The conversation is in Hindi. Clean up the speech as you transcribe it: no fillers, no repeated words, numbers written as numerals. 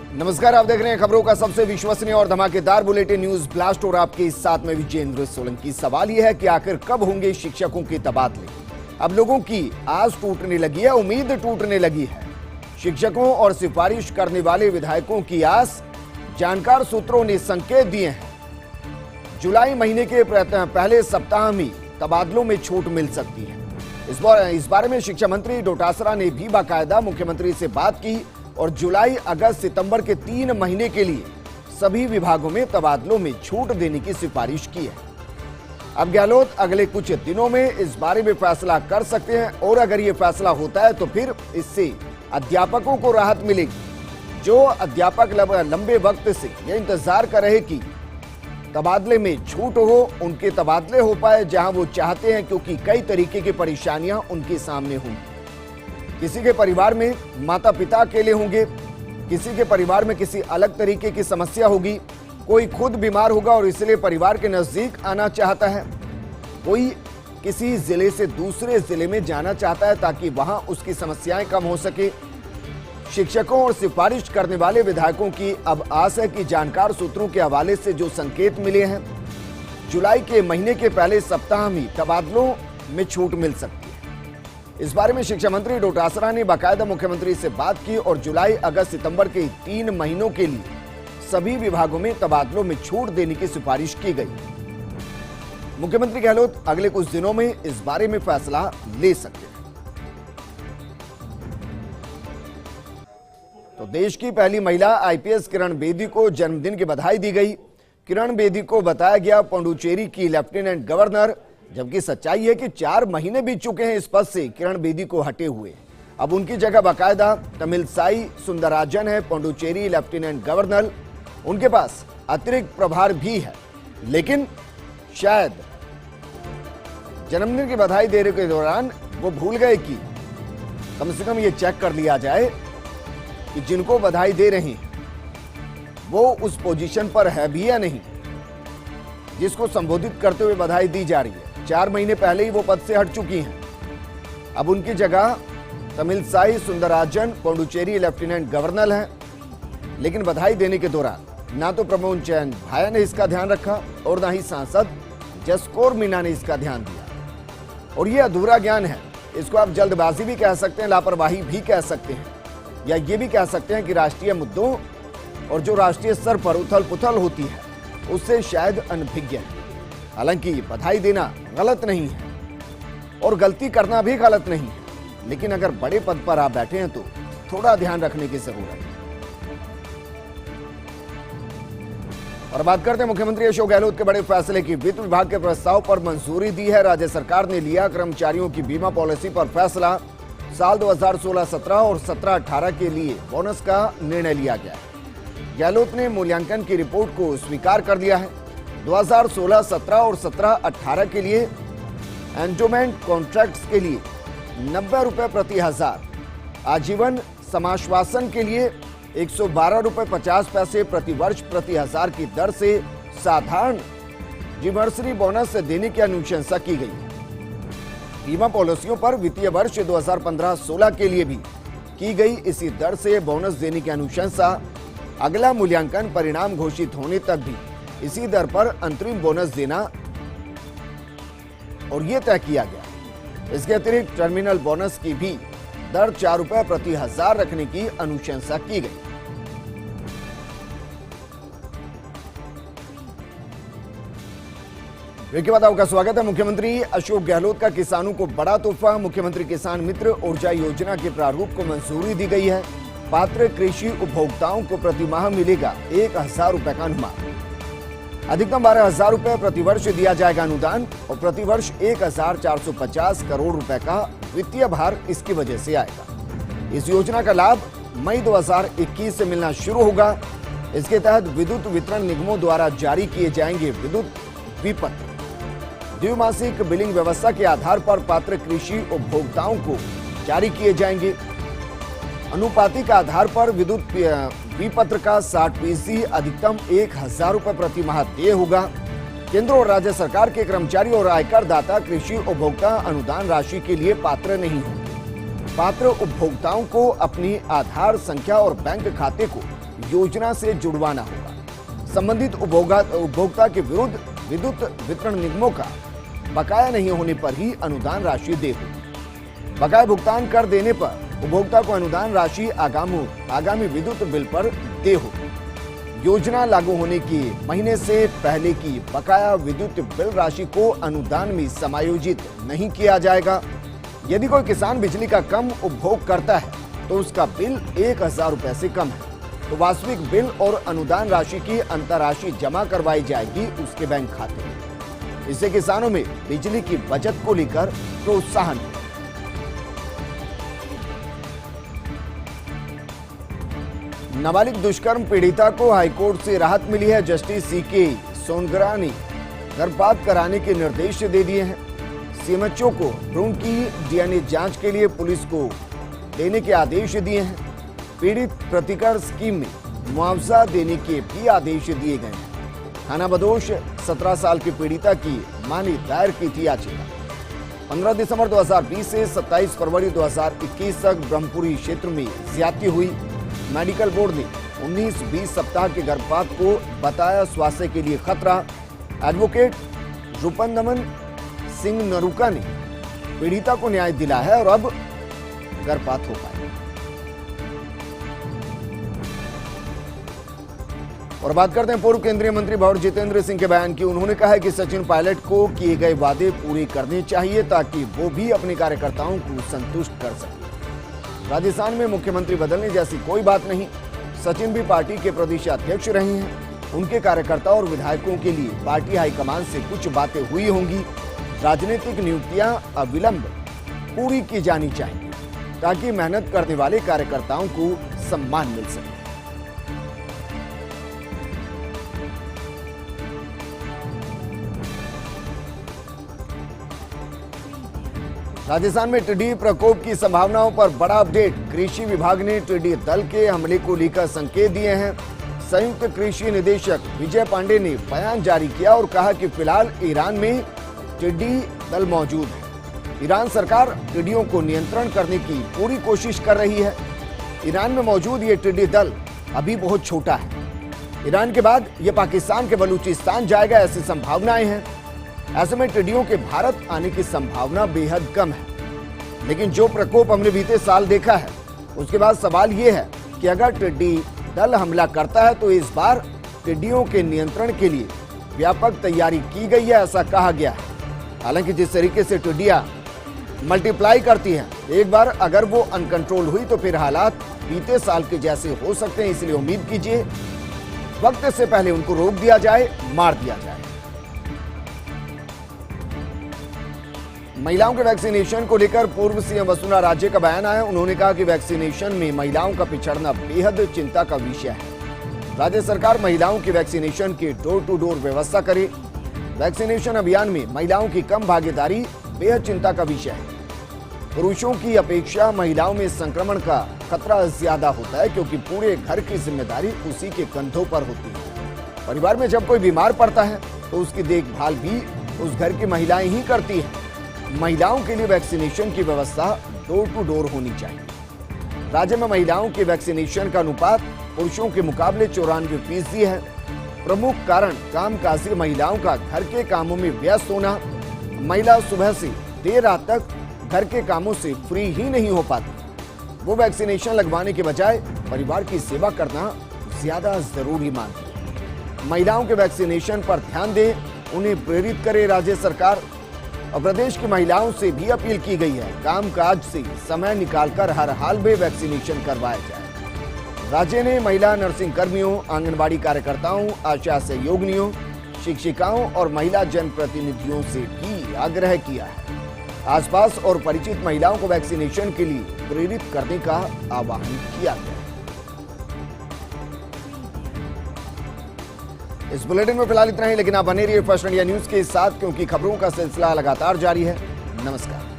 नमस्कार, आप देख रहे हैं खबरों का सबसे विश्वसनीय और धमाकेदार बुलेटिन न्यूज ब्लास्ट और आपके साथ में विजेंद्र सोलंकी। सवाल यह है कि आखिर कब होंगे शिक्षकों के तबादले। अब लोगों की आस टूटने लगी है, उम्मीद टूटने लगी है। शिक्षकों और सिफारिश करने वाले विधायकों की आस, जानकार सूत्रों ने संकेत दिए हैं। जुलाई महीने के पहले सप्ताह में तबादलों में छूट मिल सकती है। इस बारे में शिक्षा मंत्री डोटासरा ने भी बाकायदा मुख्यमंत्री से बात की और जुलाई, अगस्त, सितंबर के 3 महीने के लिए सभी विभागों में तबादलों में छूट देने की सिफारिश की है। अब गहलोत अगले कुछ दिनों में इस बारे में फैसला कर सकते हैं और अगर ये फैसला होता है तो फिर इससे अध्यापकों को राहत मिलेगी। जो अध्यापक लंबे वक्त से ये इंतजार कर रहे कि तबादले में छूट हो, उनके तबादले हो पाए जहां वो चाहते हैं, क्योंकि कई तरीके की परेशानियां उनके सामने होंगी। किसी के परिवार में माता पिता अकेले होंगे, किसी के परिवार में किसी अलग तरीके की समस्या होगी, कोई खुद बीमार होगा और इसलिए परिवार के नजदीक आना चाहता है, कोई किसी जिले से दूसरे जिले में जाना चाहता है ताकि वहां उसकी समस्याएं कम हो सके। शिक्षकों और सिफारिश करने वाले विधायकों की अब आस है कि जानकार सूत्रों के हवाले से जो संकेत मिले हैं, जुलाई के महीने के पहले सप्ताह में तबादलों में छूट मिल सकती है। इस बारे में शिक्षा मंत्री डोटासरा ने बाकायदा मुख्यमंत्री से बात की और जुलाई, अगस्त, सितंबर के 3 महीनों के लिए सभी विभागों में तबादलों में छूट देने की सिफारिश की गई। मुख्यमंत्री गहलोत अगले कुछ दिनों में इस बारे में फैसला ले सकते हैं। तो देश की पहली महिला आईपीएस किरण बेदी को जन्मदिन की बधाई दी गई। किरण बेदी को बताया गया पुडुचेरी की लेफ्टिनेंट गवर्नर, जबकि सच्चाई है कि 4 महीने बीत चुके हैं इस पद से किरण बेदी को हटे हुए। अब उनकी जगह बाकायदा तमिलसाई सुंदरराजन है पुडुचेरी लेफ्टिनेंट गवर्नर। उनके पास अतिरिक्त प्रभार भी है, लेकिन शायद जन्मदिन की बधाई देने के दौरान वो भूल गए कि कम से कम ये चेक कर लिया जाए कि जिनको बधाई दे रहे हैं वो उस पोजीशन पर है भी या नहीं जिसको संबोधित करते हुए बधाई दी जा रही है। 4 महीने पहले ही वो पद से हट चुकी हैं। अब उनकी जगह तमिलसाई सुंदरराजन पुडुचेरी लेफ्टिनेंट गवर्नर हैं, लेकिन बधाई देने के दौरान ना तो प्रमोद चैन भाया ने इसका ध्यान रखा और ना ही सांसद जसकौर मीणा ने इसका ध्यान दिया। और ये अधूरा ज्ञान है। इसको आप जल्दबाजी भी कह सकते हैं, लापरवाही भी कह सकते हैं, या ये भी कह सकते हैं कि राष्ट्रीय मुद्दों और जो राष्ट्रीय स्तर पर उथल पुथल होती है उससे शायद अनभिज्ञ है। हालांकि बधाई देना गलत नहीं है और गलती करना भी गलत नहीं है, लेकिन अगर बड़े पद पर आप बैठे हैं तो थोड़ा ध्यान रखने की जरूरत है। और बात करते हैं मुख्यमंत्री अशोक गहलोत के बड़े फैसले की। वित्त विभाग के प्रस्ताव पर मंजूरी दी है। राज्य सरकार ने लिया कर्मचारियों की बीमा पॉलिसी पर फैसला। साल 2016-17 और 17-18 के लिए बोनस का निर्णय लिया गया है। गहलोत ने मूल्यांकन की रिपोर्ट को स्वीकार कर लिया है। 2016-17 और 17-18 के लिए एंडोमेंट कॉन्ट्रैक्ट्स के लिए 90 रुपए प्रति हजार, आजीवन समाश्वासन के लिए 112 रुपए 50 पैसे प्रति वर्ष प्रति हजार की दर से साधारण जीवर्सरी बोनस देने की अनुशंसा की गई है। बीमा पॉलिसियों पर वित्तीय वर्ष 2015-16 के लिए भी की गई इसी दर से बोनस देने की अनुशंसा। अगला मूल्यांकन परिणाम घोषित होने तक भी इसी दर पर अंतरिम बोनस देना और यह तय किया गया। इसके अतिरिक्त टर्मिनल बोनस की भी दर 4 रुपए प्रति हजार रखने की अनुशंसा की गई। ब्रेक के बाद आपका स्वागत है। मुख्यमंत्री अशोक गहलोत का किसानों को बड़ा तोहफा। मुख्यमंत्री किसान मित्र ऊर्जा योजना के प्रारूप को मंजूरी दी गई है। पात्र कृषि उपभोक्ताओं को प्रति माह मिलेगा 1000 रुपए का अनुमान। अधिकतम 12,000 रुपए प्रति वर्ष दिया जाएगा अनुदान और प्रति वर्ष 1,450 करोड़ रुपए का वित्तीय भार इसकी वजह से आएगा। इस योजना का लाभ मई 2021 से मिलना शुरू होगा। इसके तहत विद्युत वितरण निगमों द्वारा जारी किए जाएंगे विद्युत विपत्र। द्विमासिक बिलिंग व्यवस्था के आधार पर पात्र कृषि उपभोक्ताओं को जारी किए जाएंगे। अनुपातिक आधार पर विद्युत विपत्र का 60% अधिकतम 1,000 रुपए प्रति माह देय होगा। केंद्र और राज्य सरकार के कर्मचारी और आयकर दाता कृषि उपभोक्ता अनुदान राशि के लिए पात्र नहीं होंगे। पात्र उपभोक्ताओं को अपनी आधार संख्या और बैंक खाते को योजना से जुड़वाना होगा। संबंधित उपभोक्ता के विरुद्ध विद्युत वितरण निगमों का बकाया नहीं होने पर ही अनुदान राशि दे होगी। बकाया भुगतान कर देने पर उपभोक्ता को अनुदान राशि आगामी विद्युत बिल पर दे होगी। योजना लागू होने के महीने से पहले की बकाया विद्युत बिल राशि को अनुदान में समायोजित नहीं किया जाएगा। यदि कोई किसान बिजली का कम उपभोग करता है तो उसका बिल 1000 रुपए से कम है तो वास्तविक बिल और अनुदान राशि की अंतरराशि जमा करवाई जाएगी उसके बैंक खाते में। इससे किसानों में बिजली की बचत को लेकर प्रोत्साहन होगा। नाबालिग दुष्कर्म पीड़िता को हाईकोर्ट से राहत मिली है। जस्टिस सीके सोनगरा ने गर्भपात कराने के निर्देश दे दिए हैं। सीएमएचओ को भ्रूण की डीएनए जांच के लिए पुलिस को देने के आदेश दिए हैं। पीड़ित प्रतिकर स्कीम में मुआवजा देने के भी आदेश दिए गए हैं। थाना बदोश 17 साल की पीड़िता की मां ने दायर की थी याचिका। 15 दिसंबर 2020 से 27 फरवरी 2021 तक ब्रह्मपुरी क्षेत्र में ज्यादती हुई। मेडिकल बोर्ड ने 19-20 सप्ताह के गर्भपात को बताया स्वास्थ्य के लिए खतरा। एडवोकेट रूपंदमन सिंह नरूका ने पीड़िता को न्याय दिला है और अब गर्भपात हो पाए। और बात करते हैं पूर्व केंद्रीय मंत्री भंवर जितेंद्र सिंह के बयान की। उन्होंने कहा है कि सचिन पायलट को किए गए वादे पूरे करने चाहिए ताकि वो भी अपने कार्यकर्ताओं को संतुष्ट कर सके। राजस्थान में मुख्यमंत्री बदलने जैसी कोई बात नहीं। सचिन भी पार्टी के प्रदेश अध्यक्ष रहे हैं। उनके कार्यकर्ताओं और विधायकों के लिए पार्टी हाईकमान से कुछ बातें हुई होंगी। राजनीतिक नियुक्तियां अविलंब पूरी की जानी चाहिए ताकि मेहनत करने वाले कार्यकर्ताओं को सम्मान मिल सके। राजस्थान में टिड्डी प्रकोप की संभावनाओं पर बड़ा अपडेट। कृषि विभाग ने टिड्डी दल के हमले को लेकर संकेत दिए हैं। संयुक्त कृषि निदेशक विजय पांडे ने बयान जारी किया और कहा कि फिलहाल ईरान में टिड्डी दल मौजूद है। ईरान सरकार टिड्डियों को नियंत्रण करने की पूरी कोशिश कर रही है। ईरान में मौजूद ये टिड्डी दल अभी बहुत छोटा है। ईरान के बाद ये पाकिस्तान के बलूचिस्तान जाएगा, ऐसी संभावनाएं हैं। ऐसे में टिड्डियों के भारत आने की संभावना बेहद कम है। लेकिन जो प्रकोप हमने बीते साल देखा है उसके बाद सवाल ये है कि अगर टिड्डी दल हमला करता है तो इस बार टिड्डियों के नियंत्रण के लिए व्यापक तैयारी की गई है, ऐसा कहा गया है। हालांकि जिस तरीके से टिड्डियां मल्टीप्लाई करती हैं, एक बार अगर वो अनकंट्रोल हुई तो फिर हालात बीते साल के जैसे हो सकते हैं। इसलिए उम्मीद कीजिए वक्त से पहले उनको रोक दिया जाए, मार दिया जाए। महिलाओं के वैक्सीनेशन को लेकर पूर्व सीएम वसुंधरा राजे का बयान आया। उन्होंने कहा कि वैक्सीनेशन में महिलाओं का पिछड़ना बेहद चिंता का विषय है। राज्य सरकार महिलाओं की वैक्सीनेशन की डोर टू डोर व्यवस्था करे। वैक्सीनेशन अभियान में महिलाओं की कम भागीदारी बेहद चिंता का विषय है। पुरुषों की अपेक्षा महिलाओं में संक्रमण का खतरा ज्यादा होता है क्योंकि पूरे घर की जिम्मेदारी उसी के कंधों पर होती है। परिवार में जब कोई बीमार पड़ता है तो उसकी देखभाल भी उस घर की महिलाएं ही करती हैं। महिलाओं के लिए वैक्सीनेशन की व्यवस्था डोर टू डोर होनी चाहिए। राज्य में महिलाओं के वैक्सीनेशन का अनुपात पुरुषों के मुकाबले 94% है। प्रमुख कारण कामकाजी महिलाओं का घर के कामों में व्यस्त होना। महिला सुबह से देर रात तक घर के कामों से फ्री ही नहीं हो पाती। वो वैक्सीनेशन लगवाने के बजाय परिवार की सेवा करना ज्यादा जरूरी मानती है। महिलाओं के वैक्सीनेशन पर ध्यान दे, उन्हें प्रेरित करे राज्य सरकार। और प्रदेश की महिलाओं से भी अपील की गई है कामकाज से समय निकालकर हर हाल में वैक्सीनेशन करवाया जाए। राज्य ने महिला नर्सिंग कर्मियों, आंगनबाड़ी कार्यकर्ताओं, आशा सहयोगिनियों, शिक्षिकाओं और महिला जनप्रतिनिधियों से भी आग्रह किया है। आसपास और परिचित महिलाओं को वैक्सीनेशन के लिए प्रेरित करने का आह्वान किया गया। इस बुलेटिन में फिलहाल इतना ही, लेकिन आप बने रहिए फर्स्ट इंडिया न्यूज के साथ क्योंकि खबरों का सिलसिला लगातार जारी है। नमस्कार।